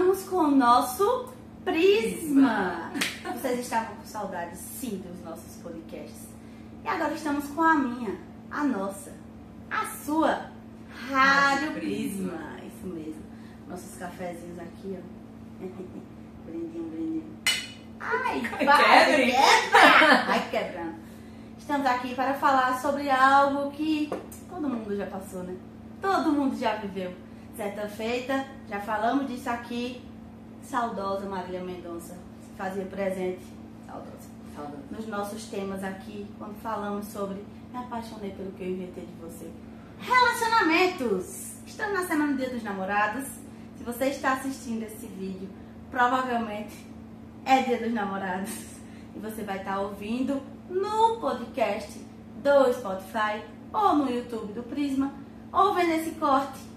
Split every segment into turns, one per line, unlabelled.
estamos com o nosso Prisma. Vocês estavam com saudades, sim, dos nossos podcasts. E agora estamos com a minha, a nossa, a sua Rádio Prisma. Isso mesmo. Nossos cafezinhos aqui, ó. Brindinho. Ai, vai quebrando. Estamos aqui para falar sobre algo que todo mundo já passou, né? Todo mundo já viveu. Certa feita, já falamos disso aqui. Saudosa Marília Mendonça se fazia presente. Saudosa. Nos nossos temas aqui, quando falamos sobre me apaixonei pelo que eu inventei de você. Relacionamentos! Estamos na semana do Dia dos Namorados. Se você está assistindo esse vídeo, provavelmente é Dia dos Namorados. E você vai estar ouvindo no podcast do Spotify ou no YouTube do Prisma, ou vendo esse corte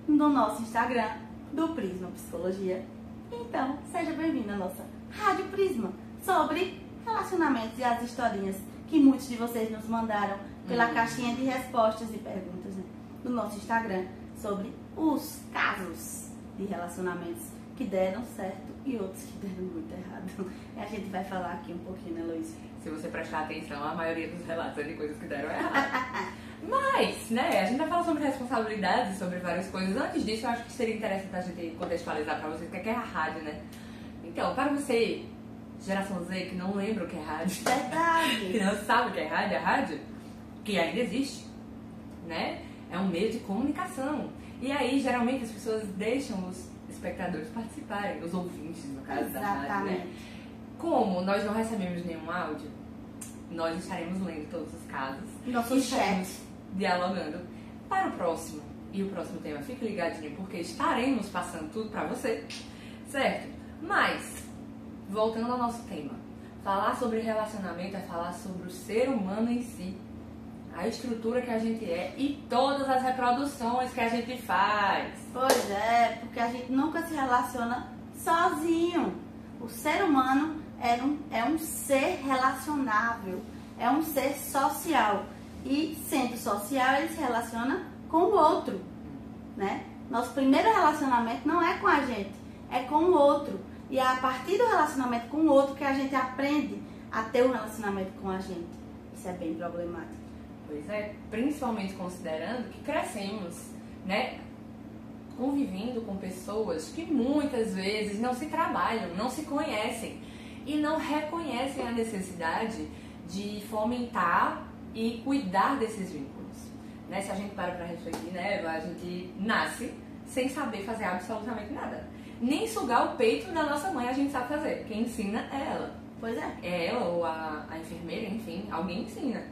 no nosso Instagram do Prisma Psicologia. Então, seja bem-vindo à nossa Rádio Prisma sobre relacionamentos e as historinhas que muitos de vocês nos mandaram pela caixinha de respostas e perguntas, né, do nosso Instagram sobre os casos de relacionamentos que deram certo e outros que deram muito errado. E a gente vai falar aqui um pouquinho, né, Luiz?
Se você prestar atenção, a maioria dos relatos é de coisas que deram errado. Mas, né, a gente vai falar sobre responsabilidades, sobre várias coisas. Antes disso, eu acho que seria interessante a gente contextualizar pra vocês o que é a rádio, né? Então, para você, geração Z, que não lembra o que é rádio,
Verdade.
que não sabe o que é a rádio, que ainda existe, né? É um meio de comunicação. E aí, geralmente, as pessoas deixam os espectadores participarem, os ouvintes, no caso da rádio, né? Como nós não recebemos nenhum áudio, nós estaremos lendo todos os casos.
Nosso chat.
Dialogando para o próximo. E o próximo tema, fique ligadinho, porque estaremos passando tudo pra você, certo? Mas, voltando ao nosso tema, falar sobre relacionamento é falar sobre o ser humano em si, a estrutura que a gente é e todas as reproduções que a gente faz.
Pois é, porque a gente nunca se relaciona sozinho. O ser humano é um ser relacionável, é um ser social. E sendo social, ele se relaciona com o outro, né? Nosso primeiro relacionamento não é com a gente, é com o outro. E é a partir do relacionamento com o outro que a gente aprende a ter um relacionamento com a gente. Isso é bem problemático.
Pois é, principalmente considerando que crescemos, né, convivendo com pessoas que muitas vezes não se trabalham, não se conhecem e não reconhecem a necessidade de fomentar e cuidar desses vínculos, né? Se a gente para pra refletir, né, a gente nasce sem saber fazer absolutamente nada. Nem sugar o peito da nossa mãe a gente sabe fazer. Quem ensina é ela.
Pois é.
É ela ou a enfermeira, enfim, alguém ensina.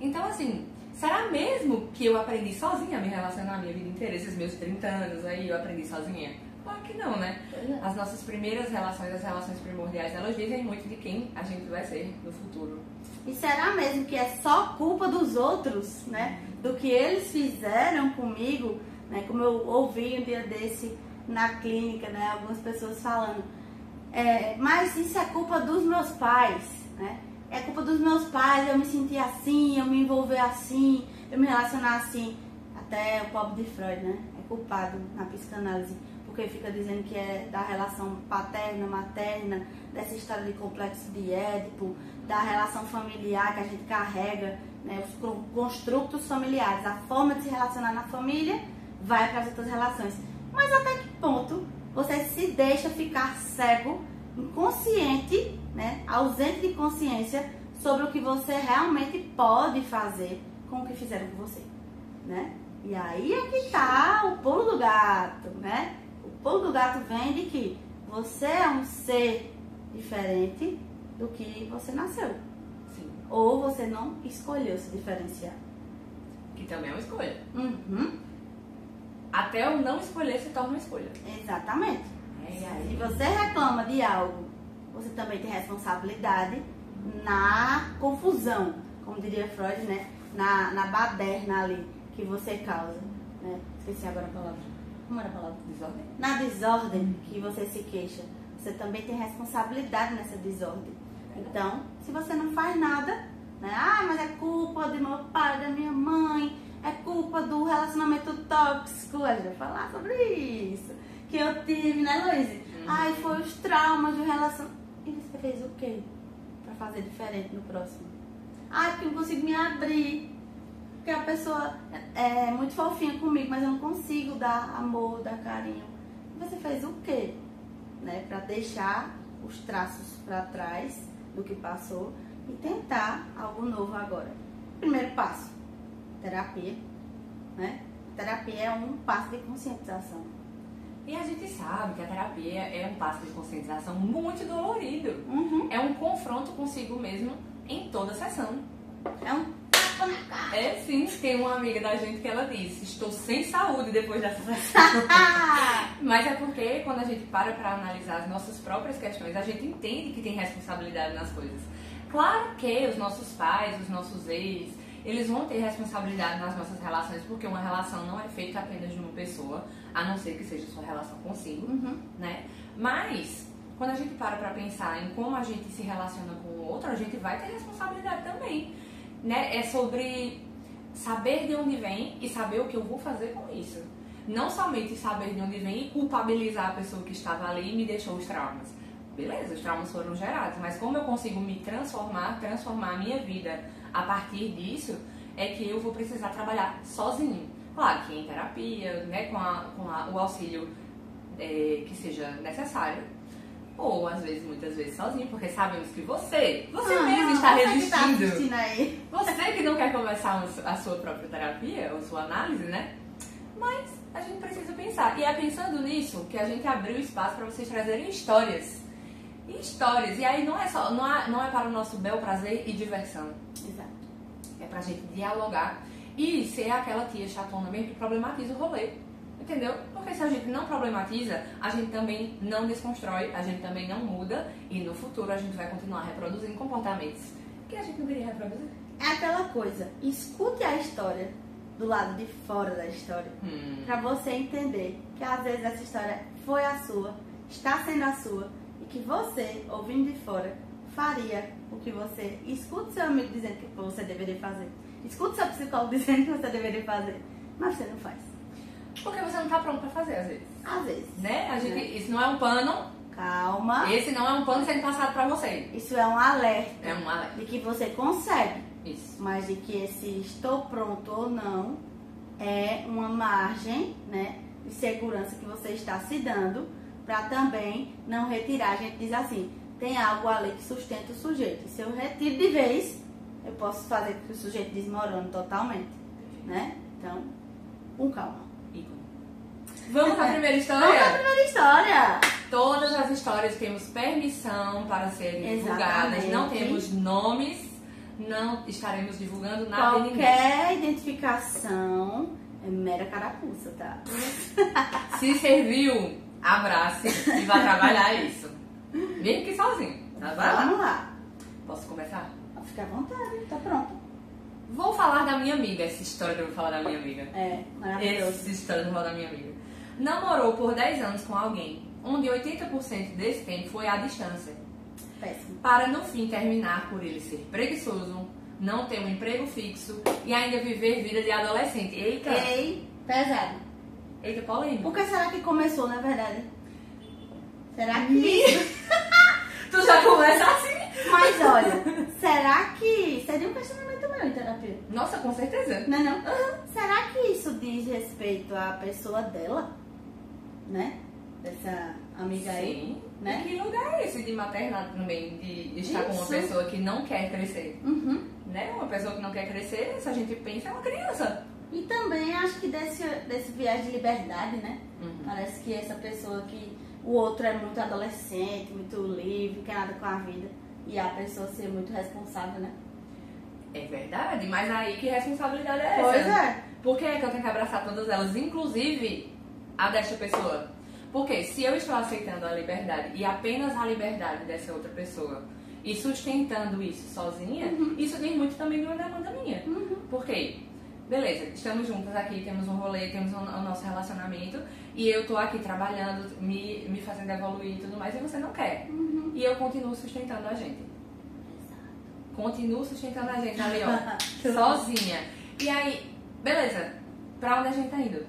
Então, assim, será mesmo que eu aprendi sozinha a me relacionar a minha vida inteira? Esses meus 30 anos aí eu aprendi sozinha? Claro que não, né? As nossas primeiras relações, as relações primordiais, elas dizem muito de quem a gente vai ser no futuro.
E será mesmo que é só culpa dos outros, né? Do que eles fizeram comigo, né? Como eu ouvi um dia desse na clínica, né? Algumas pessoas falando. Mas isso é culpa dos meus pais, né? É culpa dos meus pais, eu me sentir assim, eu me envolver assim, eu me relacionar assim. Até o pobre de Freud, né? É culpado na psicanálise, porque fica dizendo que é da relação paterna-materna, dessa história de complexo de Édipo, da relação familiar que a gente carrega, né, os construtos familiares, a forma de se relacionar na família vai para as outras relações. Mas até que ponto você se deixa ficar cego, inconsciente, né, ausente de consciência sobre o que você realmente pode fazer com o que fizeram com você, né? E aí é que tá o pulo do gato, né? O pulo do gato vem de que você é um ser diferente do que você nasceu.
Sim.
Ou você não escolheu se diferenciar.
Que também é uma escolha.
Uhum.
Até o não escolher se torna uma escolha.
Exatamente. Se você reclama de algo, você também tem responsabilidade na confusão, como diria Freud, né? Na baderna ali que você causa, né? Esqueci agora a palavra. Como era a palavra?
Desordem.
Na desordem que você se queixa. Você também tem responsabilidade nessa desordem. Então, se você não faz nada, né? Mas é culpa do meu pai, da minha mãe, é culpa do relacionamento tóxico. A gente vai falar sobre isso. Que eu tive, né, Luiz? Ai, foi os traumas de relação. E você fez o quê pra fazer diferente no próximo? Ai, porque eu não consigo me abrir. Porque a pessoa é muito fofinha comigo, mas eu não consigo dar amor, dar carinho. E você fez o quê? Né? Pra deixar os traços pra trás do que passou e tentar algo novo agora. Primeiro passo, terapia, né? Terapia é um passo de conscientização.
E a gente sabe que a terapia é um passo de conscientização muito dolorido.
Uhum.
É um confronto consigo mesmo em toda sessão.
É um tapa na cara.
É sim, tem uma amiga da gente que ela disse, estou sem saúde depois dessa sessão. Mas é porque quando a gente para analisar as nossas próprias questões, a gente entende que tem responsabilidade nas coisas. Claro que os nossos pais, os nossos ex, eles vão ter responsabilidade nas nossas relações, porque uma relação não é feita apenas de uma pessoa, a não ser que seja sua relação consigo, né? Mas, quando a gente para pensar em como a gente se relaciona com o outro, a gente vai ter responsabilidade também, né? É sobre saber de onde vem e saber o que eu vou fazer com isso. Não somente saber de onde vem e culpabilizar a pessoa que estava ali e me deixou os traumas. Beleza, os traumas foram gerados, mas como eu consigo me transformar a minha vida a partir disso, é que eu vou precisar trabalhar sozinho. Claro que em terapia, né, com o auxílio que seja necessário, ou às vezes, muitas vezes sozinho, porque sabemos que você mesmo está resistindo.
Aí.
Você que não quer começar a sua própria terapia, ou sua análise, né? Mas a gente precisa pensar. E é pensando nisso que a gente abriu espaço para vocês trazerem histórias. E aí não é para o nosso bel prazer e diversão.
Exato.
É pra gente dialogar e ser aquela tia chatona mesmo que problematiza o rolê. Entendeu? Porque se a gente não problematiza, a gente também não desconstrói, a gente também não muda e no futuro a gente vai continuar reproduzindo comportamentos que a gente não queria reproduzir.
É aquela coisa, escute a história do lado de fora da história, pra você entender que às vezes essa história foi a sua, está sendo a sua, e que você, ouvindo de fora, faria o que você... Escute seu amigo dizendo que você deveria fazer. Escute seu psicólogo dizendo que você deveria fazer. Mas você não faz.
Porque você não tá pronto pra fazer, às vezes.
Às vezes.
Né? Isso não é um pano.
Calma.
Esse não é um pano sendo passado pra você.
Isso é um alerta.
É um alerta.
De que você consegue.
Isso.
Mas de que esse estou pronto ou não é uma margem, né, de segurança que você está se dando pra também não retirar. A gente diz assim, tem algo ali que sustenta o sujeito. Se eu retiro de vez, eu posso fazer com que o sujeito desmorone totalmente, né? Então, com calma.
Vamos para a primeira história?
Vamos para a primeira história!
Todas as histórias temos permissão para serem divulgadas. Não temos nomes, não estaremos divulgando nada de ninguém.
Qualquer identificação é mera carapuça, tá?
Se serviu, abrace e vá trabalhar isso. Mesmo que sozinho. Tá?
Vamos lá.
Posso começar?
Fica à vontade, tá pronto.
Vou falar da minha amiga, essa história que eu vou falar da minha amiga.
É, maravilhoso.
Essa história que eu vou falar da minha amiga. Namorou por 10 anos com alguém, onde 80% desse tempo foi à distância.
Péssimo.
Para no fim terminar por ele ser preguiçoso, não ter um emprego fixo e ainda viver vida de adolescente. Eita!
Ei, pesado.
Eita, polêmica.
Por que será que começou, na verdade? Será que...
Tu já começa assim?
Mas olha, será que... Seria um questionamento meu em terapia.
Nossa, com certeza.
Não, não. Será que isso diz respeito à pessoa dela? Né? Dessa amiga aí. Né?
E que lugar é esse de maternar também? De estar com uma pessoa que não quer crescer? Né? Uma pessoa que não quer crescer, se a gente pensa, é uma criança.
E também acho que desse viés de liberdade, né? Parece que essa pessoa que o outro é muito adolescente, muito livre, quer nada com a vida. E a pessoa ser muito responsável, né?
É verdade, mas aí que responsabilidade é essa?
Pois é.
Por que é que eu tenho que abraçar todas elas, inclusive a desta pessoa? Porque se eu estou aceitando a liberdade e apenas a liberdade dessa outra pessoa e sustentando isso sozinha, isso diz muito também de uma demanda minha. Por quê? Beleza, estamos juntas aqui, temos um rolê, temos o nosso relacionamento e eu tô aqui trabalhando, me fazendo evoluir e tudo mais e você não quer. E eu continuo sustentando a gente. Continuo sustentando a gente ali, ó, sozinha. E aí, beleza, pra onde a gente tá indo?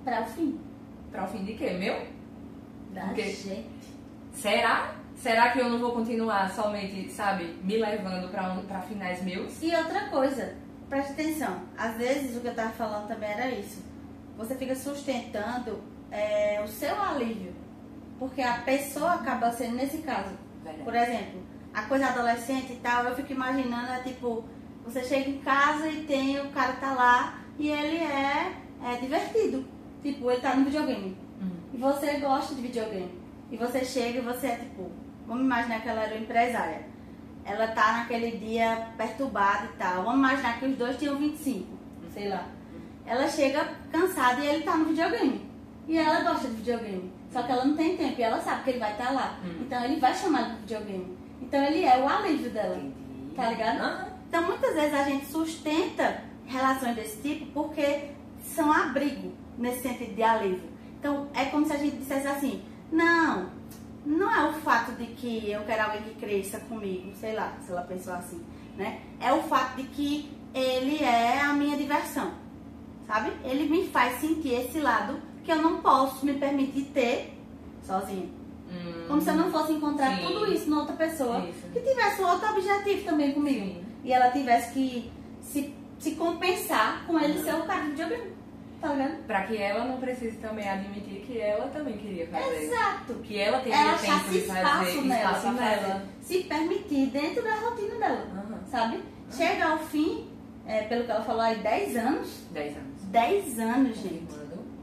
Pra o fim.
Pra o fim de quê? Meu?
Porque gente.
Será que eu não vou continuar somente, sabe, me levando pra finais meus?
E outra coisa, preste atenção. Às vezes o que eu tava falando também era isso. Você fica sustentando o seu alívio. Porque a pessoa acaba sendo, nesse caso,
Verdade.
Por exemplo, a coisa adolescente e tal, eu fico imaginando, tipo, você chega em casa e tem, o cara tá lá e ele é divertido. Tipo, ele tá no videogame. E você gosta de videogame. E você chega e você é tipo, vamos imaginar que ela era uma empresária. Ela tá naquele dia perturbada e tal. Vamos imaginar que os dois tinham 25, sei lá. Ela chega cansada e ele tá no videogame. E ela gosta de videogame. Só que ela não tem tempo e ela sabe que ele vai estar lá. Então ele vai chamar ela pro videogame. Então ele é o alívio dela. Tá ligado? Então muitas vezes a gente sustenta relações desse tipo porque são abrigo nesse sentido de alívio. Então é como se a gente dissesse assim, não é o fato de que eu quero alguém que cresça comigo, sei lá, se ela pensou assim, né? É o fato de que ele é a minha diversão, sabe? Ele me faz sentir esse lado que eu não posso me permitir ter sozinha. Como se eu não fosse encontrar tudo isso na outra pessoa que tivesse outro objetivo também comigo. Sim. E ela tivesse que se compensar com ele ser o cara de videogame. Tá ligado?
Pra que ela não precise também admitir que ela também queria fazer.
Exato.
Que ela teria tempo de fazer
espaço nela. Se permitir dentro da rotina dela. Sabe? Chega ao fim, pelo que ela falou aí, 10 anos.
10 anos.
10 anos, gente.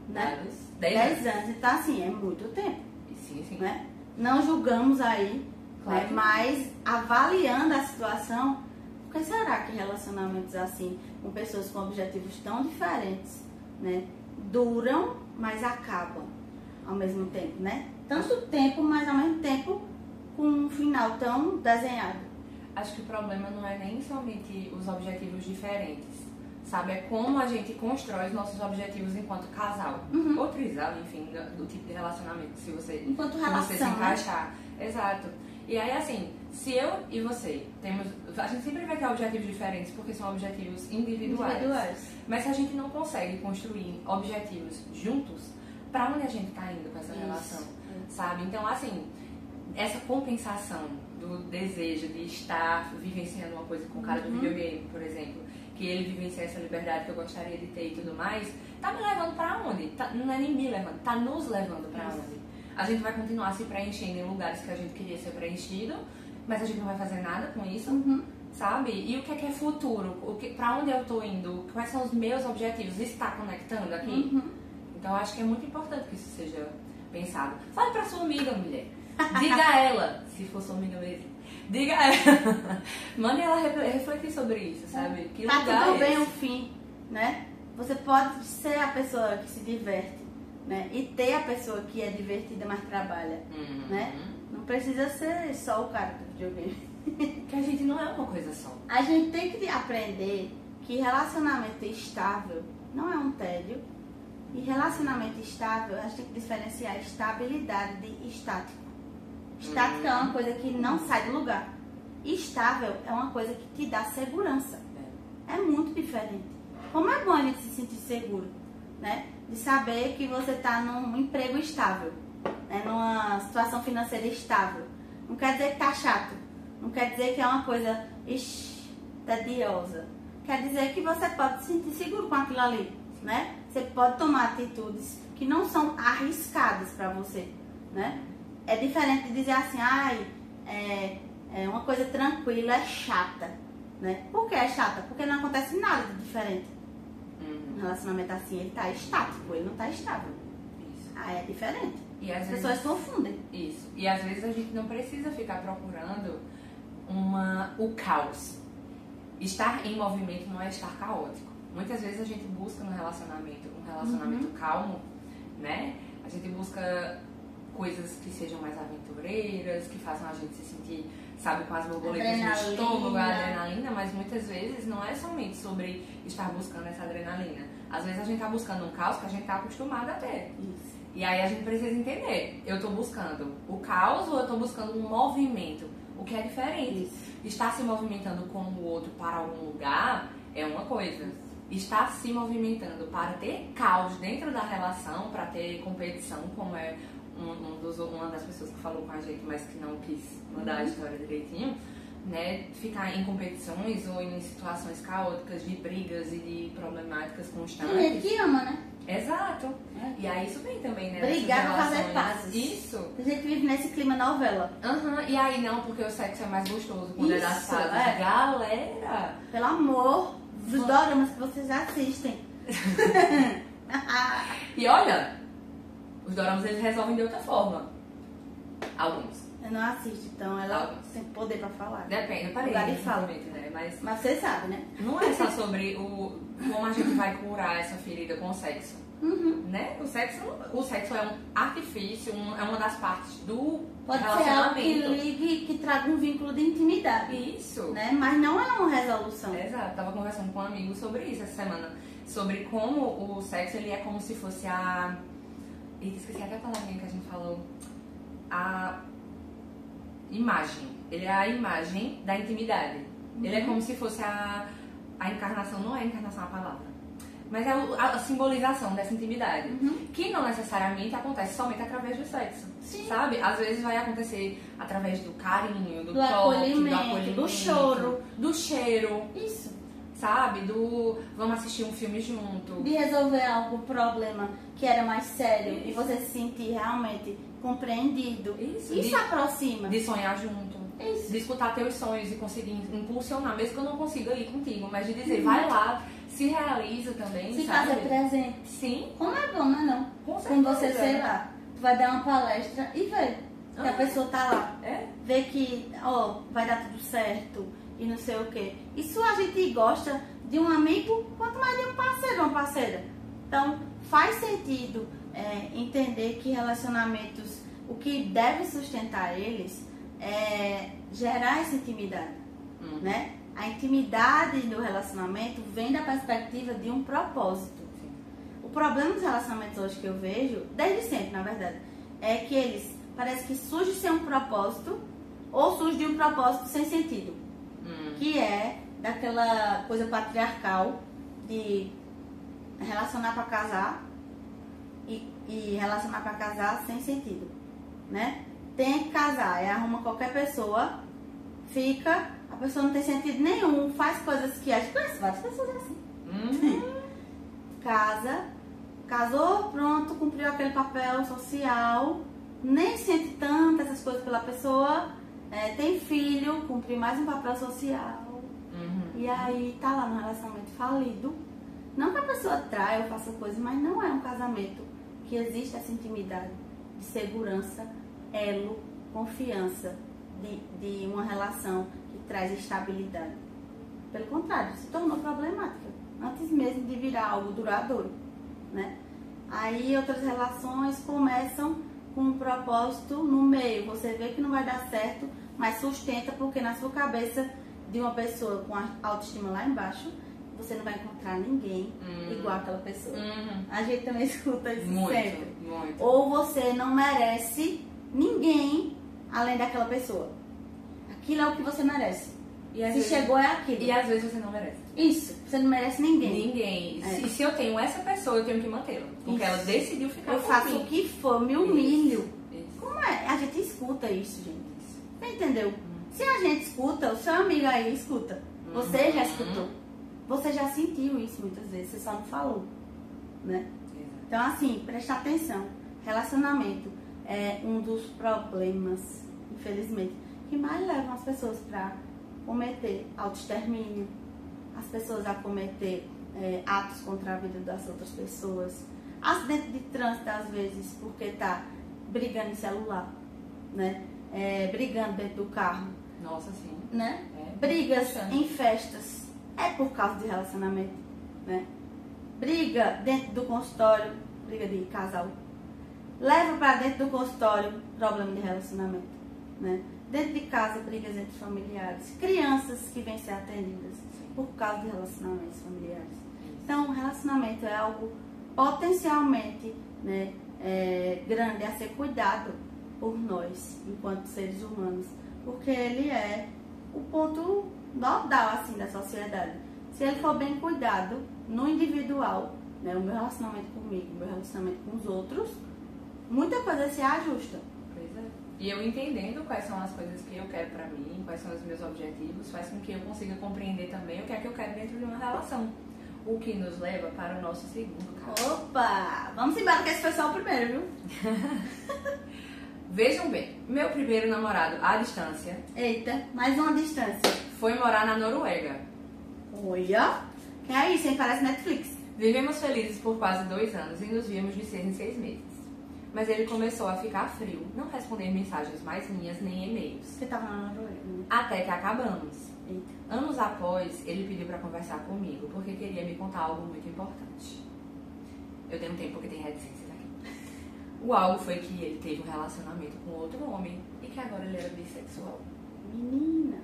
Né?
10 anos. Então, assim, é muito tempo.
Sim.
Né? Não julgamos aí, claro, né? Mas avaliando a situação, por que será que relacionamentos assim, com pessoas com objetivos tão diferentes, né, duram, mas acabam ao mesmo tempo, né? Tanto tempo, mas ao mesmo tempo com um final tão desenhado.
Acho que o problema não é nem somente os objetivos diferentes, sabe? É como a gente constrói os nossos objetivos enquanto casal. Ou trisal, enfim, do tipo de relacionamento, se você,
enquanto relação,
você se encaixar. Né? Exato. E aí, assim, se eu e você temos... A gente sempre vai ter objetivos diferentes porque são objetivos individuais. Mas se a gente não consegue construir objetivos juntos, pra onde a gente tá indo com essa relação? Sabe? Então, assim, essa compensação do desejo de estar vivenciando uma coisa com o cara do videogame, por exemplo, que ele vivencia essa liberdade que eu gostaria de ter e tudo mais, tá me levando pra onde? Não é nem me levando, tá nos levando pra onde? A gente vai continuar se preenchendo em lugares que a gente queria ser preenchido, mas a gente não vai fazer nada com isso, sabe? E o que é futuro? Pra onde eu tô indo? Quais são os meus objetivos? Está conectando aqui? Então eu acho que é muito importante que isso seja pensado. Fale pra sua amiga, mulher. Diga a ela, se for sua amiga mesmo. Diga a ela. Mande ela refletir sobre isso, sabe? Que
tá
lugar
tudo bem
esse?
o fim, né? Você pode ser a pessoa que se diverte, né? E ter a pessoa que é divertida, mas trabalha, né? Não precisa ser só o cara do videogame.
Que a gente não é uma coisa só.
A gente tem que aprender que relacionamento estável não é um tédio. E relacionamento estável, a gente tem que diferenciar estabilidade de estático. Estático é uma coisa que não sai do lugar. Estável é uma coisa que te dá segurança. É muito diferente. Como é bom a gente se sentir seguro, né? De saber que você está num emprego estável, né? Numa situação financeira estável. Não quer dizer que tá chato. Não quer dizer que é uma coisa tediosa. Quer dizer que você pode se sentir seguro com aquilo ali, né? Você pode tomar atitudes que não são arriscadas para você, né? É diferente de dizer assim, é uma coisa tranquila, é chata, né? Por que é chata? Porque não acontece nada de diferente. Um relacionamento assim, ele tá estático, ele não tá estável.
Isso.
É diferente.
E
as pessoas confundem.
Isso. E às vezes a gente não precisa ficar procurando o caos. Estar em movimento não é estar caótico. Muitas vezes a gente busca no relacionamento um relacionamento calmo, né? A gente busca coisas que sejam mais aventureiras, que façam a gente se sentir, sabe, com as borboletas no estômago, a adrenalina, mas muitas vezes não é somente sobre estar buscando essa adrenalina. Às vezes a gente tá buscando um caos que a gente tá acostumado a ter.
Isso.
E aí a gente precisa entender, eu tô buscando o caos ou eu tô buscando um movimento, o que é diferente.
Isso.
Estar se movimentando com o outro para algum lugar é uma coisa. Estar se movimentando para ter caos dentro da relação, para ter competição, como é das pessoas que falou com a gente, mas que não quis mandar a história direitinho, né, ficar em competições ou em situações caóticas de brigas e de problemáticas constantes.
Tem gente que ama, né?
Exato. E aí isso vem também, né?
Brigar pra fazer pazes.
Isso.
A gente vive nesse clima novela.
E aí não, porque o sexo é mais gostoso quando é das pazes. Galera!
Pelo amor dos doramas que vocês assistem.
E olha, os doramas eles resolvem de outra forma. Alguns.
Eu não assisto, então ela tem poder pra falar.
Depende, eu parei. Né?
Mas você sabe, né?
Não é só sobre como a gente vai curar essa ferida com o sexo. Né? O sexo é um artifício, é uma das partes do relacionamento.
Pode ser algo que ligue, que traga um vínculo de intimidade.
Isso.
Né? Mas não é uma resolução.
Exato. Tava conversando com um amigo sobre isso essa semana. Sobre como o sexo ele é como se fosse a... Esqueci até a palavrinha que a gente falou. A imagem. Ele é a imagem da intimidade. Ele é como se fosse a encarnação, não é a encarnação a palavra, mas é a simbolização dessa intimidade, que não necessariamente acontece somente através do sexo. Sim. Sabe? Às vezes vai acontecer através do carinho, do toque, do acolhimento, do cheiro.
Isso.
Sabe? Do vamos assistir um filme junto.
De resolver algum problema que era mais sério e você se sentir realmente compreendido. Isso aproxima.
De sonhar junto.
Isso.
De escutar teus sonhos e conseguir impulsionar, mesmo que eu não consiga ir contigo, mas de dizer, vai lá, se realiza também,
se
sabe?
fazer presente.
Sim.
Como é bom, não é não?
Com certeza.
Quando você, sei lá, tu vai dar uma palestra e vê que a pessoa tá lá. Vê que, vai dar tudo certo e não sei o quê. Isso a gente gosta de um amigo, quanto mais de um parceiro ou uma parceira. Então, faz sentido entender que relacionamentos, o que deve sustentar eles é gerar essa intimidade, né? A intimidade do relacionamento vem da perspectiva de um propósito. O problema dos relacionamentos hoje que eu vejo, desde sempre, na verdade, é que eles parece que surge sem um propósito ou surge de um propósito sem sentido, que é daquela coisa patriarcal de relacionar para casar e relacionar para casar sem sentido, né? Tem que casar, arruma qualquer pessoa, fica, a pessoa não tem sentido nenhum, faz coisas que a gente conhece várias pessoas assim. Casou, pronto, cumpriu aquele papel social, nem sente tanto essas coisas pela pessoa, tem filho, cumpriu mais um papel social, e aí tá lá no relacionamento falido. Não que a pessoa traia ou faça coisas, mas não é um casamento que existe essa intimidade de segurança, elo, confiança de uma relação que traz estabilidade. Pelo contrário, se tornou problemática antes mesmo de virar algo duradouro, né? Aí outras relações começam com um propósito no meio. Você vê que não vai dar certo, mas sustenta porque na sua cabeça de uma pessoa com a autoestima lá embaixo, você não vai encontrar ninguém igual aquela pessoa. A gente também escuta isso sempre.
Muito.
Ou você não merece ninguém além daquela pessoa. Aquilo é o que você merece. Se chegou é aquilo.
E às vezes você não merece.
Isso, você não merece ninguém.
Ninguém. E se eu tenho essa pessoa, eu tenho que mantê-la. Porque ela decidiu ficar comigo.
Eu faço o que for, me humilho.
Isso.
Como é? A gente escuta isso, gente. Você entendeu? Se a gente escuta, o seu amigo aí escuta. Você já escutou. Você já sentiu isso muitas vezes, você só não falou, né? Então, assim, presta atenção. Relacionamento é um dos problemas, infelizmente, que mais levam as pessoas para cometer autoextermínio, as pessoas a cometer atos contra a vida das outras pessoas, acidente de trânsito, às vezes, porque tá brigando em celular, né? Brigando dentro do carro.
Nossa, sim.
Né? Brigas em festas. É por causa de relacionamento, né? Briga dentro do consultório, briga de casal. Leva para dentro do consultório, problema de relacionamento, né? Dentro de casa, brigas entre familiares. Crianças que vêm ser atendidas por causa de relacionamentos familiares. Então, o relacionamento é algo potencialmente, né, grande a ser cuidado por nós, enquanto seres humanos, porque ele é o ponto nodal assim da sociedade. Se ele for bem cuidado no individual, né, o meu relacionamento comigo, o meu relacionamento com os outros, muita coisa se ajusta.
Pois é. E eu entendendo quais são as coisas que eu quero pra mim, quais são os meus objetivos, faz com que eu consiga compreender também o que é que eu quero dentro de uma relação. O que nos leva para o nosso segundo caso.
Opa! Vamos embora que esse foi só o primeiro, viu?
Vejam bem, meu primeiro namorado à distância...
Eita, mais uma distância.
Foi morar na Noruega.
Olha! Que é isso, hein? Parece Netflix.
Vivemos felizes por quase 2 anos e nos víamos de 6 em 6 meses. Mas ele começou a ficar frio, não responder mensagens mais minhas nem e-mails.
Você tava na Noruega, né?
Até que acabamos.
Eita.
Anos após, ele pediu pra conversar comigo, porque queria me contar algo muito importante. Eu tenho um tempo porque tem reticências aqui. O algo foi que ele teve um relacionamento com outro homem e que agora ele era bissexual.
Menina.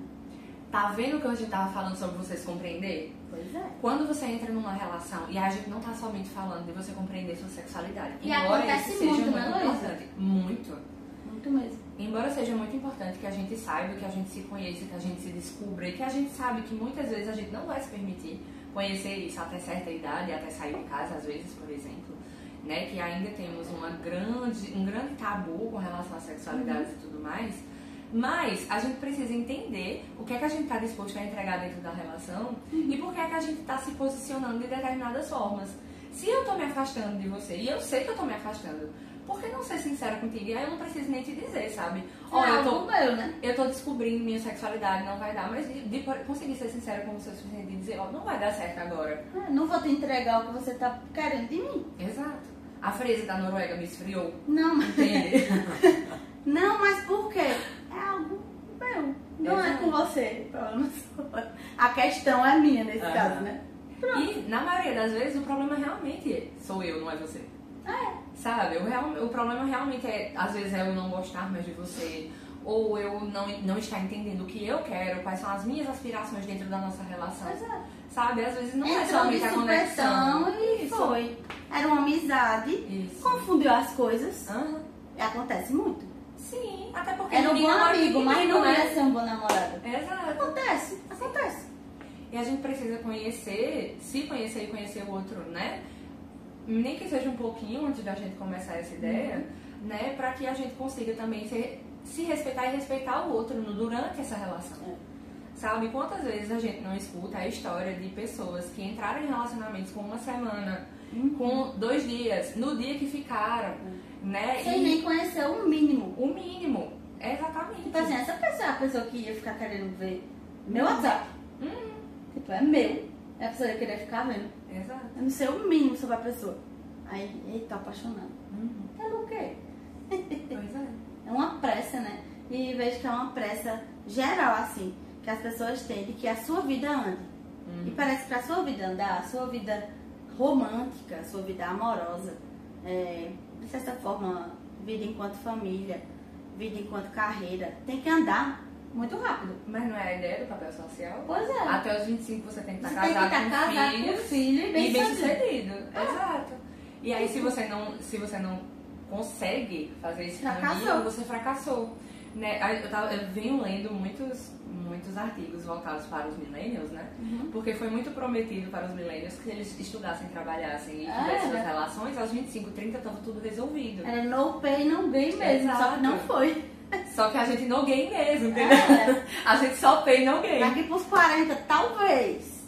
Tá vendo o que a gente tava falando sobre vocês compreender?
Pois é.
Quando você entra numa relação, e a gente não tá somente falando de você compreender sua sexualidade.
E
embora
acontece
isso seja
muito,
muito
né, Luísa?
importante. Muito.
Muito mesmo.
Embora seja muito importante que a gente saiba, que a gente se conheça, que a gente se descubra e que a gente sabe que muitas vezes a gente não vai se permitir conhecer isso até certa idade, até sair de casa, às vezes, por exemplo, né? Que ainda temos um grande tabu com relação às sexualidades e tudo mais. Mas a gente precisa entender o que é que a gente está disposto a entregar dentro da relação e por que é que a gente está se posicionando de determinadas formas. Se eu tô me afastando de você, e eu sei que eu tô me afastando, por que não ser sincera contigo? E aí eu não preciso nem te dizer, sabe? Olha, eu tô descobrindo minha sexualidade, não vai dar, mas de conseguir ser sincera com você o suficiente de dizer, ó, não vai dar certo agora.
Não vou te entregar o que você tá querendo de mim.
Exato. A fresa da Noruega me esfriou.
Não, mas...
Entende?
Não, mas por quê? É algo meu. Não é
Exato.
com você. Eu não sou. A questão é minha nesse caso, né?
E na maioria das vezes o problema realmente sou eu, não é você. Sabe? O problema realmente é, às vezes, é eu não gostar mais de você, ou eu não estar entendendo o que eu quero, quais são as minhas aspirações dentro da nossa relação.
Exato.
Sabe? Às vezes não é
Entrou de
somente a conexão.
supetão e
Isso.
foi. Era uma amizade,
Isso.
confundiu as coisas.
Aham.
E acontece muito.
Sim, até porque
Era um
ninguém
bom
namora
amigo,
ninguém,
mas não
né?
ia ser um bom namorado.
Exato.
Acontece.
E a gente precisa se conhecer e conhecer o outro, né? Nem que seja um pouquinho antes da gente começar essa ideia, né? Pra que a gente consiga também se respeitar e respeitar o outro durante essa relação. Sabe? Quantas vezes a gente não escuta a história de pessoas que entraram em relacionamentos com 1 semana, com 2 dias, no dia que ficaram, né?
Sem nem conhecer o mínimo.
O mínimo, exatamente.
Tipo assim, essa pessoa é a pessoa que ia ficar querendo ver meu WhatsApp. Tipo, é meu. É a pessoa que ia querer ficar vendo.
Exato.
Eu não sei o mínimo sobre a pessoa. Aí, eita, apaixonado. Pelo quê?
Pois é.
É uma pressa, né? E vejo que é uma pressa geral, assim, que as pessoas têm de que a sua vida ande. E parece que pra sua vida andar, a sua vida romântica, a sua vida amorosa, de certa forma, vida enquanto família, vida enquanto carreira, tem que andar muito rápido.
Mas não é a ideia do papel social?
Pois é.
Até os 25 você tem que estar
Você tem que
casado,
estar casado com filho e bem
sucedido. Exato. E aí se você não consegue fazer esse caminho, você fracassou. Né? Eu venho lendo muitos artigos voltados para os millennials, né? Porque foi muito prometido para os millennials que eles estudassem, trabalhassem e tivessem suas relações, aos 25, 30 estava tudo resolvido.
Era no pay, no gain mesmo, só que não foi.
Só que a gente no gain mesmo, entendeu? A gente só pay no gain.
Daqui pros 40, talvez.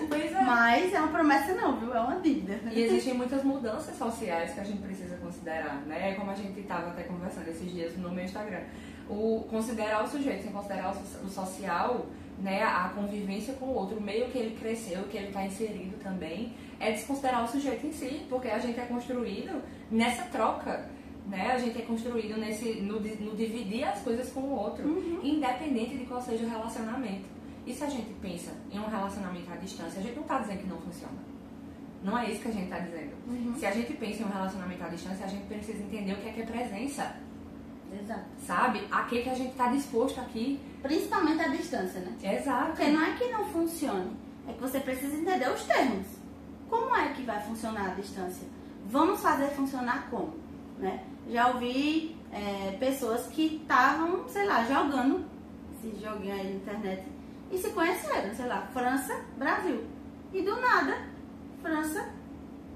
Pois é.
Mas é uma promessa não, viu? É uma dívida.
E existem muitas mudanças sociais que a gente precisa considerar, né? Como a gente estava até conversando esses dias no meu Instagram. Considerar o sujeito, sem considerar o social, né? A convivência com o outro, o meio que ele cresceu, que ele está inserido também, é desconsiderar o sujeito em si, porque a gente é construído nessa troca, né? A gente é construído no dividir as coisas com o outro, independente de qual seja o relacionamento. E se a gente pensa em um relacionamento à distância, a gente não está dizendo que não funciona. Não é isso que a gente está dizendo. Se a gente pensa em um relacionamento à distância, a gente precisa entender o que é presença.
Exato.
Sabe? A que a gente está disposto aqui.
Principalmente a distância, né?
Exato.
Porque não é que não funcione, é que você precisa entender os termos. Como é que vai funcionar a distância? Vamos fazer funcionar como? Né? Já ouvi pessoas que estavam, sei lá, jogando esse joguinho aí na internet e se conheceram, sei lá, França, Brasil. E do nada, França,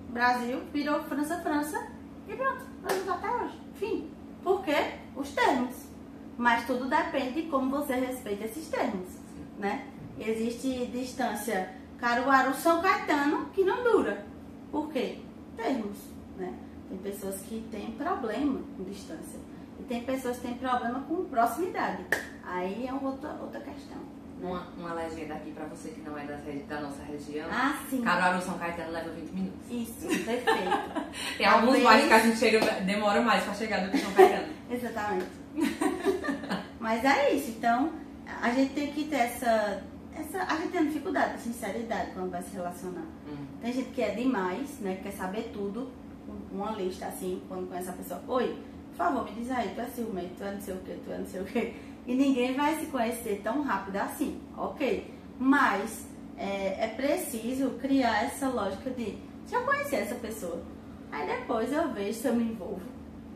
Brasil, virou França, França e pronto, nós estamos até hoje. Fim. Por quê? Os termos. Mas tudo depende de como você respeita esses termos, né? Existe distância Caruaru-São Caetano que não dura. Por quê? Termos, né? Tem pessoas que têm problema com distância. E tem pessoas que têm problema com proximidade. Aí é outra questão. Né?
Uma legenda aqui pra você que não é da nossa região.
Ah, sim.
Caruaru-São Caetano leva 20 minutos.
Isso, perfeito.
Tem alguns bairros que a gente demora mais pra chegar do que São Caetano.
Exatamente. Mas é isso. Então, a gente tem que ter a gente tem dificuldade de sinceridade quando vai se relacionar. Tem gente que é demais, né? Que quer saber tudo. Uma lista assim, quando conhece a pessoa. Oi, por favor, me diz aí, tu é ciumento, tu é não sei o que, tu é não sei o que. E ninguém vai se conhecer tão rápido assim, ok? Mas é preciso criar essa lógica de, se eu conhecer essa pessoa, aí depois eu vejo se eu me envolvo.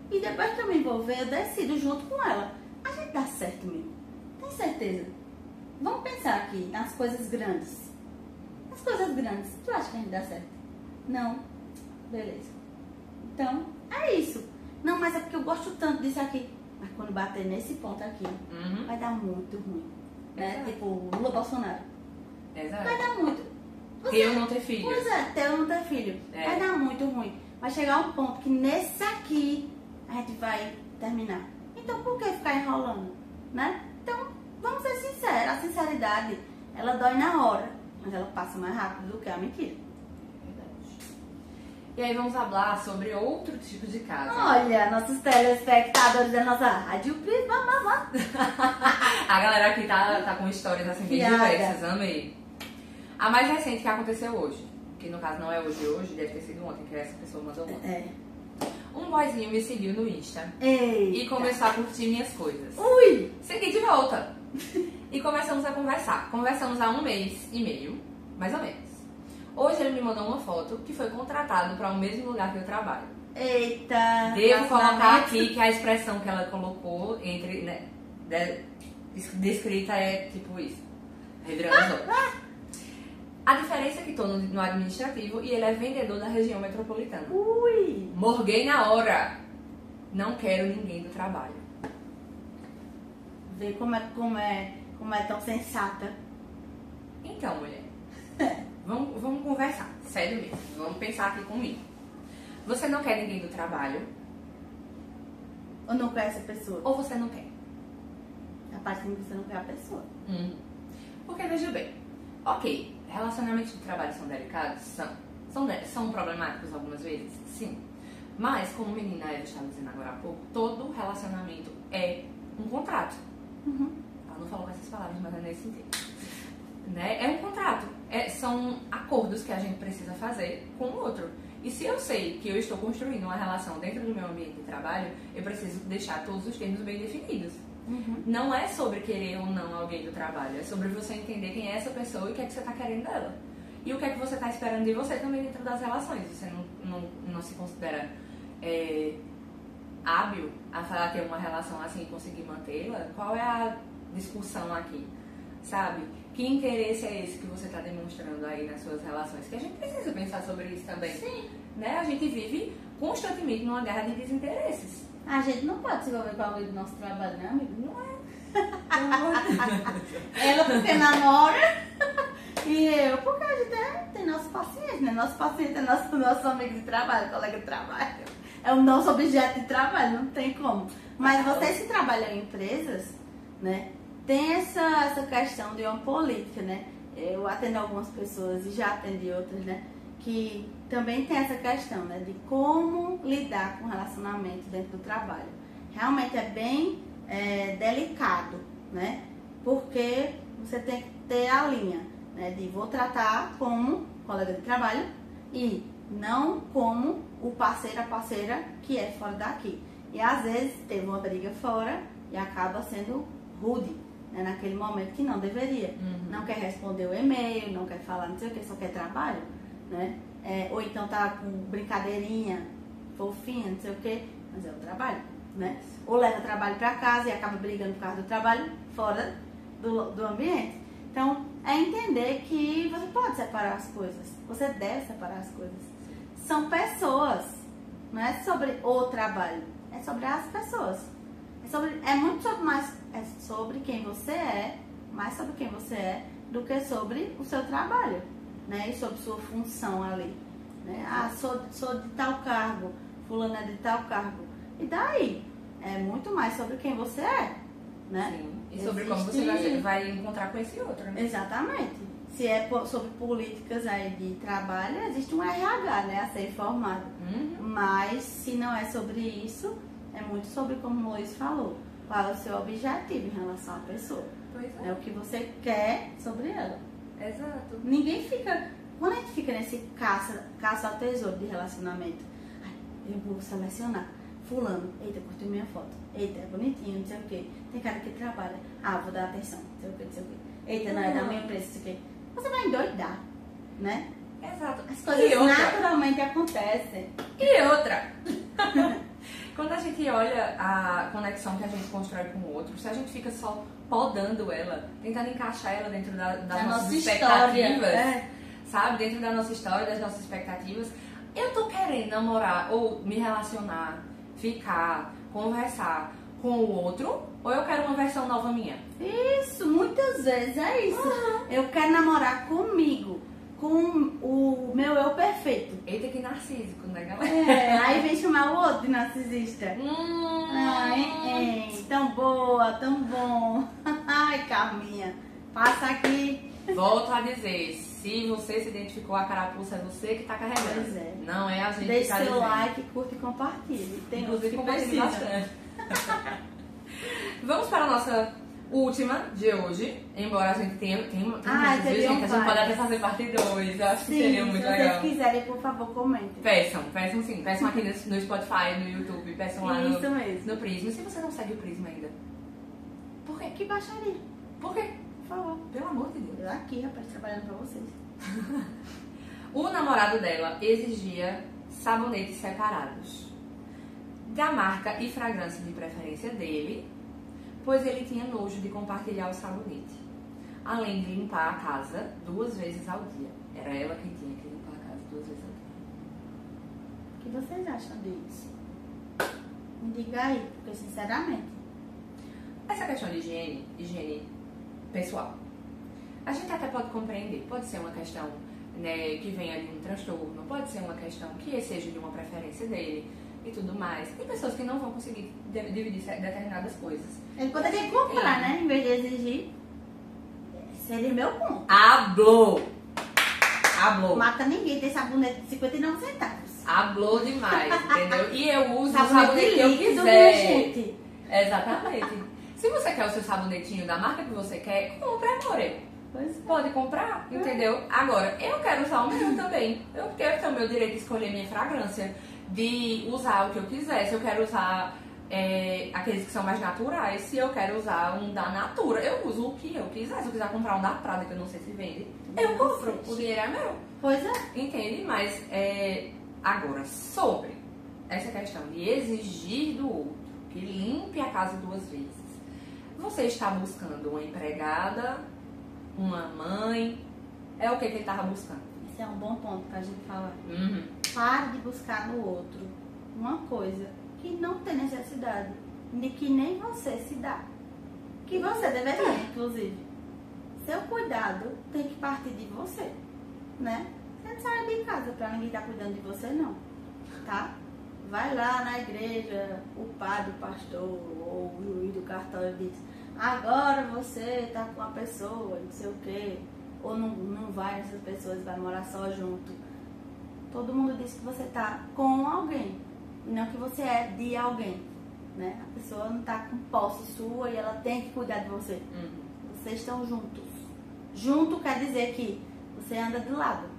E depois que eu me envolver, eu decido junto com ela. A gente dá certo mesmo. Tem certeza? Vamos pensar aqui nas coisas grandes. As coisas grandes, tu acha que a gente dá certo? Não? Beleza. Então, é isso. Não, mas é porque eu gosto tanto disso aqui. Mas quando bater nesse ponto aqui, vai dar muito ruim. Né? Tipo, Lula Bolsonaro.
Exato.
Vai dar muito.
Eu não ter filho.
Pois é, teu não ter filho. Vai dar muito ruim. Vai chegar um ponto que nesse aqui a gente vai terminar. Então, por que ficar enrolando? Né? Então, vamos ser sinceros. A sinceridade, ela dói na hora. Mas ela passa mais rápido do que a mentira.
E aí vamos falar sobre outro tipo de casa.
Olha, nossos telespectadores da nossa Rádio Prisma, mamá.
A galera aqui tá com histórias assim bem diversas, amei. A mais recente que aconteceu hoje, que no caso não é hoje, deve ter sido ontem, que essa pessoa mandou ontem. Um boyzinho me seguiu no Insta.
Eita.
E começou a curtir minhas coisas.
Ui!
Segui de volta. E começamos a conversar. Conversamos há 1 mês e meio, mais ou menos. Hoje ele me mandou uma foto que foi contratado para o mesmo lugar que eu trabalho.
Eita!
Devo colocar aqui que a expressão que ela colocou entre, né, descrita é tipo isso. Revirando os olhos. A diferença é que estou no administrativo e ele é vendedor da região metropolitana.
Ui!
Morguei na hora. Não quero ninguém do trabalho.
Vê como é tão sensata.
Então, mulher. Vamos conversar, sério mesmo. Vamos pensar aqui comigo. Você não quer ninguém do trabalho?
Ou não quer essa pessoa?
Ou você não quer?
A parte que você não quer a pessoa.
Porque, veja bem, ok, relacionamentos de trabalho são delicados? São problemáticos algumas vezes? Sim. Mas, como a menina Eva estava dizendo agora há pouco, todo relacionamento é um contrato. Ela não falou com essas palavras, mas é nesse sentido. Né? É um contrato. São acordos que a gente precisa fazer com o outro. E se eu sei que eu estou construindo uma relação dentro do meu ambiente de trabalho, eu preciso deixar todos os termos bem definidos. Não é sobre querer ou não alguém do trabalho, é sobre você entender quem é essa pessoa e o que é que você está querendo dela. E o que é que você está esperando de você também dentro das relações. Você não se considera hábil a ter uma relação assim e conseguir mantê-la? Qual é a discussão aqui? Sabe? Que interesse é esse que você está demonstrando aí nas suas relações? Que a gente precisa pensar sobre isso também.
Sim.
Né? A gente vive constantemente numa guerra de desinteresses.
A gente não pode se envolver com alguém do nosso trabalho, né, amigo? Não é. Ela porque namora e eu porque a gente tem nosso paciente, né? Nosso paciente é nosso amigo de trabalho, colega de trabalho. É o nosso objeto de trabalho, não tem como. Mas vocês que trabalham em empresas, né? Tem essa questão de uma política, né? Eu atendo algumas pessoas e já atendi outras, né? Que também tem essa questão, né? De como lidar com relacionamento dentro do trabalho. Realmente é bem delicado, né? Porque você tem que ter a linha, né? De vou tratar como colega de trabalho e não como o parceiro, a parceira que é fora daqui. E às vezes teve uma briga fora e acaba sendo rude. Né, naquele momento que não deveria. Não quer responder o e-mail, não quer falar não sei o que, só quer trabalho. Né? Ou então tá com brincadeirinha, fofinha, não sei o que, mas é o trabalho. Né? Ou leva trabalho para casa e acaba brigando por causa do trabalho fora do ambiente. Então, é entender que você pode separar as coisas. Você deve separar as coisas. São pessoas. Não é sobre o trabalho, é sobre as pessoas. É É muito sobre mais sobre quem você é, mais sobre quem você é, do que sobre o seu trabalho, né? E sobre sua função ali, né? Ah, sou de tal cargo, fulano é de tal cargo. E daí? É muito mais sobre quem você é, né?
Sim. E sobre como você vai encontrar com esse outro, né?
Exatamente. Se é sobre políticas aí de trabalho, existe um RH, né, a ser formado. Mas se não é sobre isso, é muito sobre, como o Luiz falou, qual é o seu objetivo em relação à pessoa.
Pois é.
É o que você quer sobre ela.
Exato.
Ninguém fica... Quando a gente fica nesse caça ao tesouro de relacionamento, ai, eu vou selecionar fulano, eita, curtiu minha foto, eita, é bonitinho, não sei o quê, tem cara que trabalha, vou dar atenção, não sei o quê, não sei o quê, eita, não é da minha empresa, não sei o quê. Você vai endoidar, né?
Exato.
As coisas naturalmente acontecem.
E outra, quando a gente olha a conexão que a gente constrói com o outro, se a gente fica só podando ela, tentando encaixar ela dentro das nossas expectativas, sabe? Dentro da nossa história, das nossas expectativas, eu tô querendo namorar ou me relacionar, ficar, conversar com o outro, ou eu quero uma versão nova minha?
Isso, muitas vezes é isso. Eu quero namorar comigo, com o meu eu perfeito.
Eita, que narcísico, né, galera?
Aí vem chamar o outro de narcisista. Tão boa, tão bom. Ai, Carminha, passa aqui.
Volto a dizer, se você se identificou, a carapuça é você que tá carregando.
Pois é.
Não é a gente
Deixe
que tá
seu
dizendo.
like, curte e compartilhe. Tem
Inclusive,
que
compartilhe
precisa.
bastante. Vamos para a nossa última de hoje. Embora a gente tenha muitas, viu, gente? A gente pode até fazer parte 2. Eu acho que seria muito legal.
Se vocês quiserem, por favor, comentem.
Peçam sim. Peçam aqui no Spotify, no YouTube, peçam lá
Isso mesmo.
no Prisma. E se você não segue o Prisma ainda?
Por que baixaria?
Por quê?
Por favor.
Pelo amor de Deus.
Eu aqui, rapaz, trabalhando pra vocês.
O namorado dela exigia sabonetes separados, da marca e fragrância de preferência dele, pois ele tinha nojo de compartilhar o sabonete, além de limpar a casa 2 vezes ao dia. Era ela quem tinha que limpar a casa 2 vezes ao dia.
O que vocês acham disso? Me diga aí, porque sinceramente...
Essa questão de higiene pessoal, a gente até pode compreender. Pode ser uma questão, né, que venha de um transtorno, pode ser uma questão que seja de uma preferência dele e tudo mais. Tem pessoas que não vão conseguir dividir determinadas coisas.
Ele poderia comprar, né? Em vez de exigir. Seria meu ponto.
Hablou!
Mata ninguém, tem sabonete de 59 centavos.
Hablou demais, entendeu? E eu uso o
Sabonete
sabonete que eu
líquido,
quiser.
minha gente.
Exatamente. Se você quer o seu sabonetinho da marca que você quer, compre, amore.
Pois é.
Pode comprar, entendeu? Agora, eu quero usar o meu também. Eu quero ter o meu direito de escolher minha fragrância, de usar o que eu quiser. Se eu quero usar aqueles que são mais naturais, se eu quero usar um da Natura, eu uso o que eu quiser. Se eu quiser comprar um da Prada, que eu não sei se vende, eu compro. O dinheiro é meu.
Pois é.
Entende? Mas, agora, sobre essa questão de exigir do outro que limpe a casa 2 vezes, você está buscando uma empregada, uma mãe, é o que ele estava buscando?
Esse é um bom ponto pra gente falar.
Uhum.
Pare de buscar no outro uma coisa que não tem necessidade, de que nem você se dá. Que você deveria, inclusive. Seu cuidado tem que partir de você, né? Você não sai de casa pra ninguém estar cuidando de você, não. Tá? Vai lá na igreja, o padre, o pastor ou o juiz do cartório diz: agora você tá com uma pessoa, não sei o quê, ou não vai nessas pessoas, vai morar só junto. Todo mundo diz que você tá com alguém, não que você é de alguém, né? A pessoa não tá com posse sua e ela tem que cuidar de você. Vocês estão juntos. Junto quer dizer que você anda do lado.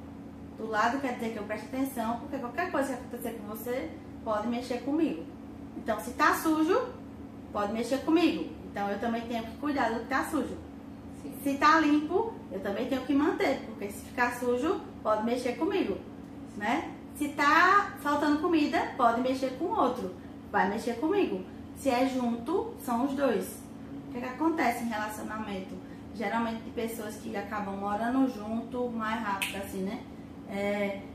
Do lado quer dizer que eu presto atenção, porque qualquer coisa que acontecer com você pode mexer comigo. Então, se tá sujo, pode mexer comigo. Então, eu também tenho que cuidar do que tá sujo.
Sim.
Se tá limpo, eu também tenho que manter, porque se ficar sujo, pode mexer comigo, né? Se tá faltando comida, pode mexer com o outro, vai mexer comigo. Se é junto, são os dois. O que acontece em relacionamento? Geralmente de pessoas que acabam morando junto mais rápido, assim, né?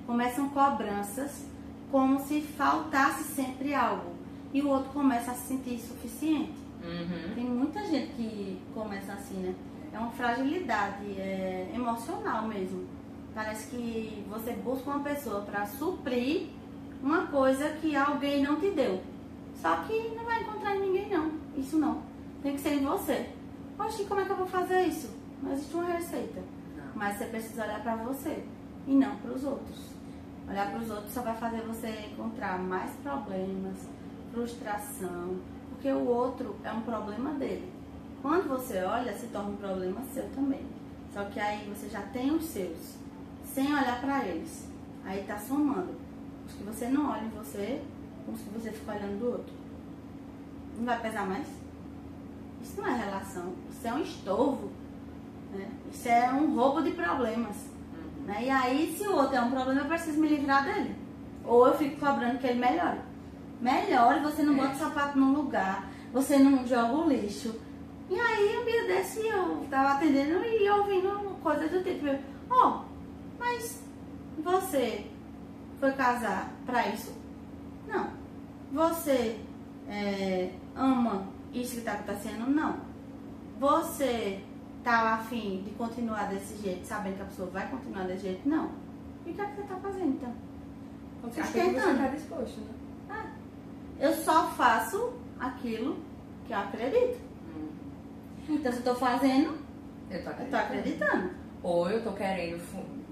Começam cobranças como se faltasse sempre algo. E o outro começa a se sentir insuficiente. assim, né? É uma fragilidade emocional mesmo. Parece que você busca uma pessoa para suprir uma coisa que alguém não te deu. Só que não vai encontrar em ninguém, não. Isso não. Tem que ser em você. Poxa, como é que eu vou fazer isso? Não existe uma receita.
Não.
Mas você precisa olhar para você e não para os outros. Olhar para os outros só vai fazer você encontrar mais problemas, frustração, porque o outro é um problema dele. Quando você olha, se torna um problema seu também. Só que aí você já tem os seus, sem olhar para eles. Aí tá somando. Os que você não olha em você, com os que você fica olhando do outro. Não vai pesar mais? Isso não é relação, isso é um estorvo, né? Isso é um roubo de problemas. Né? E aí, se o outro é um problema, eu preciso me livrar dele. Ou eu fico cobrando que ele melhore. Melhore, você não bota o sapato num lugar, você não joga o lixo. E aí, um dia desse, eu tava atendendo e ouvindo coisa do tipo, mas você foi casar pra isso? Não. Você ama isso que tá acontecendo? Não. Você tá afim de continuar desse jeito, sabendo que a pessoa vai continuar desse jeito? Não. E o que é que você tá fazendo, então?
Porque você tá disposto, né?
Eu só faço aquilo que eu acredito. Então, se eu tô fazendo, eu tô acreditando.
Ou eu tô querendo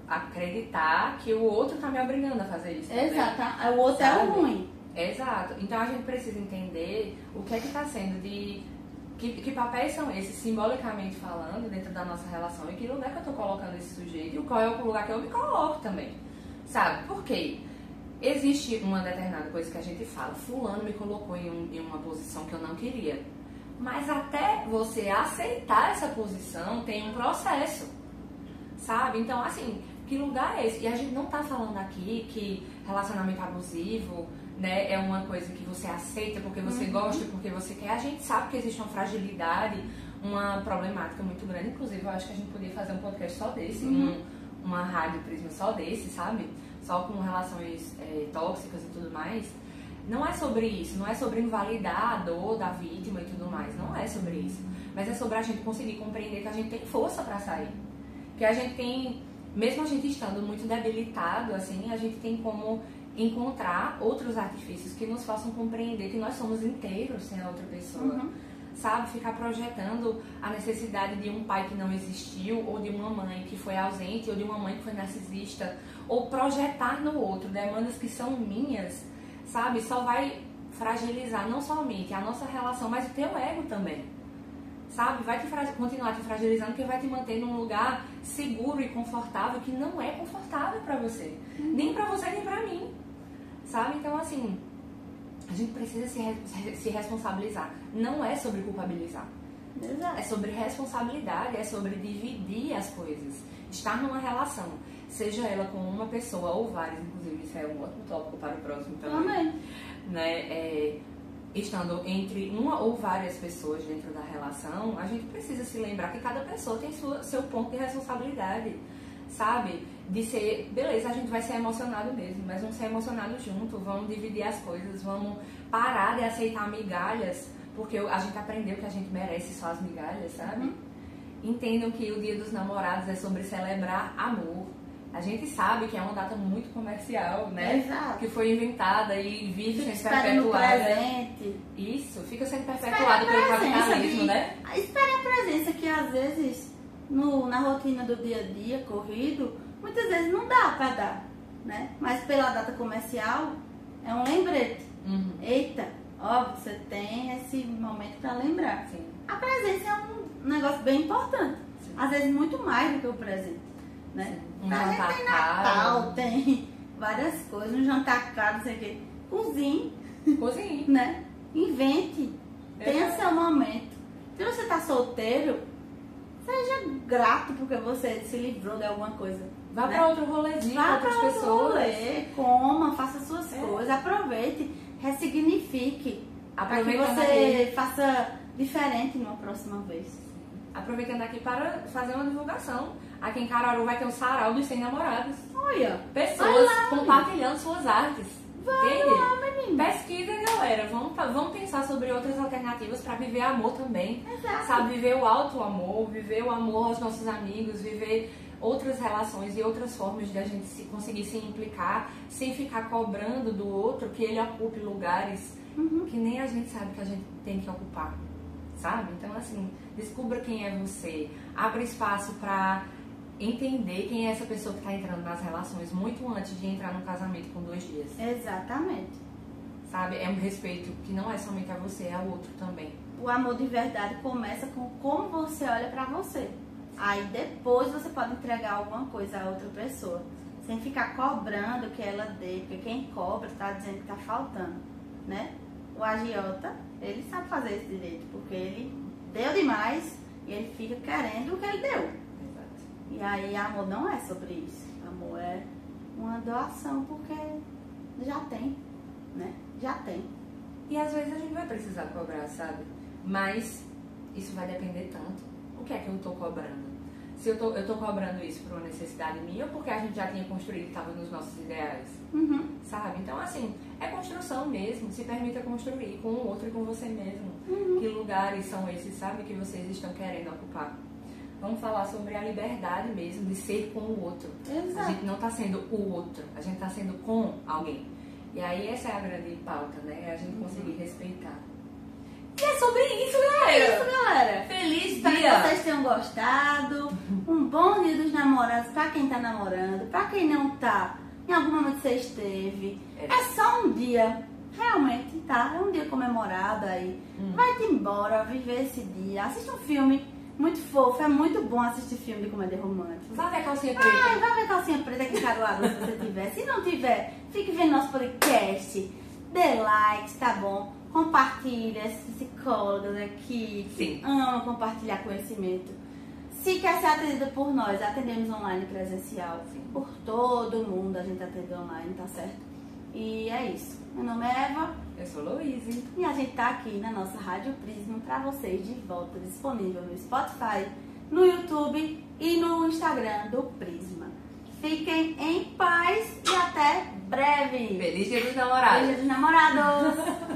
acreditar que o outro tá me obrigando a fazer isso.
Exato. O outro é o ruim.
Exato. Então, a gente precisa entender o que é que tá sendo de... Que papéis são esses, simbolicamente falando, dentro da nossa relação, e que lugar que eu tô colocando esse sujeito, e qual é o lugar que eu me coloco também, sabe? Por quê? Existe uma determinada coisa que a gente fala, fulano me colocou em uma posição que eu não queria, mas até você aceitar essa posição tem um processo, sabe? Então, assim, que lugar é esse? E a gente não tá falando aqui que relacionamento abusivo, né, é uma coisa que você aceita porque você gosta, porque você quer. A gente sabe que existe uma fragilidade, uma problemática muito grande. Inclusive, eu acho que a gente podia fazer um podcast só desse, uma rádio Prisma só desse, sabe? Só com relações tóxicas e tudo mais. Não é sobre isso, não é sobre invalidar a dor da vítima e tudo mais. Não é sobre isso. Mas é sobre a gente conseguir compreender que a gente tem força pra sair. Que a gente tem, mesmo a gente estando muito debilitado, assim, a gente tem como encontrar outros artifícios que nos façam compreender que nós somos inteiros sem a outra pessoa, sabe? Ficar projetando a necessidade de um pai que não existiu, ou de uma mãe que foi ausente, ou de uma mãe que foi narcisista, ou projetar no outro demandas que são minhas, sabe? Só vai fragilizar não somente a nossa relação, mas o teu ego também, sabe? Vai continuar te fragilizando, porque vai te manter num lugar seguro e confortável que não é confortável pra você, nem pra você nem pra mim. Sabe? Então, assim, a gente precisa se responsabilizar. Não é sobre culpabilizar.
Exato.
É sobre responsabilidade, é sobre dividir as coisas. Estar numa relação, seja ela com uma pessoa ou várias, inclusive isso é um ótimo tópico para o próximo também. Né? Estando entre uma ou várias pessoas dentro da relação, a gente precisa se lembrar que cada pessoa tem seu ponto de responsabilidade, sabe? De ser, beleza, a gente vai ser emocionado mesmo, mas vamos ser emocionados junto, vamos dividir as coisas, vamos parar de aceitar migalhas, porque a gente aprendeu que a gente merece só as migalhas, sabe? Entendam que o Dia dos Namorados é sobre celebrar amor. A gente sabe que é uma data muito comercial, né?
Exato.
Que foi inventada e vive sendo
perpetuada.
Presente. Isso, fica sendo perpetuada pelo capitalismo, né?
Espere a presença que às vezes na rotina do dia a dia, corrido, muitas vezes não dá pra dar, né? Mas pela data comercial é um lembrete. Eita, ó, você tem esse momento pra lembrar.
Sim.
A presença é um negócio bem importante. Sim. Às vezes muito mais do que o presente, né?
Um jantar
tem
caro.
Natal, tem várias coisas, um jantar caro, não sei o quê. Cozinhe, né? Invente. Tenha seu momento. Se você tá solteiro, seja grato porque você se livrou de alguma coisa.
Vá, né, pra outro rolezinho,
vá
outras
pra
pessoas.
Outro rolê, coma, faça suas coisas, aproveite, ressignifique. Para que você faça diferente numa próxima vez.
Aproveitando aqui para fazer uma divulgação. Aqui em Caruaru vai ter um sarau dos 100 namorados.
Olha,
pessoas compartilhando suas artes.
Vai lá, menina.
Pesquisem, galera. galera, vamos pensar sobre outras alternativas para viver amor também.
Exato.
Sabe, viver o alto amor, viver o amor aos nossos amigos, viver outras relações e outras formas de a gente conseguir se implicar sem ficar cobrando do outro que ele ocupe lugares que nem a gente sabe que a gente tem que ocupar, sabe? Então, assim, descubra quem é você, abra espaço para entender quem é essa pessoa que está entrando nas relações muito antes de entrar num casamento com 2 dias.
Exatamente.
Sabe? É um respeito que não é somente a você, é ao outro também.
O amor de verdade começa com como você olha pra você. Aí depois você pode entregar alguma coisa a outra pessoa. Sem ficar cobrando que ela dê, porque quem cobra tá dizendo que tá faltando, né? O agiota, ele sabe fazer esse direito, porque ele deu demais e ele fica querendo o que ele deu.
Exato.
E aí amor não é sobre isso. Amor é uma doação, porque já tem, né? Já tem.
E às vezes a gente vai precisar cobrar, sabe? Mas isso vai depender tanto. O que é que eu tô cobrando? Se eu tô cobrando isso por uma necessidade minha ou porque a gente já tinha construído e estava nos nossos ideais, sabe? Então, assim, é construção mesmo. Se permita construir com o outro e com você mesmo. Que lugares são esses, sabe, que vocês estão querendo ocupar? Vamos falar sobre a liberdade mesmo de ser com o outro.
Exato.
A gente não tá sendo o outro, a gente tá sendo com alguém. E aí essa é a grande pauta, né? É a gente conseguir respeitar. E é sobre isso, galera!
É isso, galera!
Feliz
Espero
dia!
que vocês tenham gostado. Um bom dia dos namorados pra quem tá namorando, pra quem não tá. Em algum momento você esteve. É só um dia, realmente, tá? É um dia comemorado aí. Vai-te embora, viver esse dia. Assista um filme muito fofo, é muito bom assistir filme de comédia romântica.
Vai ver a calcinha preta.
Vai ver a calcinha preta aqui em Caruaru, se você tiver. Se não tiver, fique vendo nosso podcast. Dê likes, tá bom? Compartilha, psicólogas aqui.
Sim.
Ama compartilhar conhecimento. Se quer ser atendida por nós, atendemos online e presencial.
Sim.
Por todo mundo a gente atende online, tá certo? E é isso. Meu nome é Eva.
Eu sou Louise.
E a gente tá aqui na nossa Rádio Prisma pra vocês de volta, disponível no Spotify, no YouTube e no Instagram do Prisma. Fiquem em paz e até breve!
Feliz dia dos namorados!
Beijo dos namorados!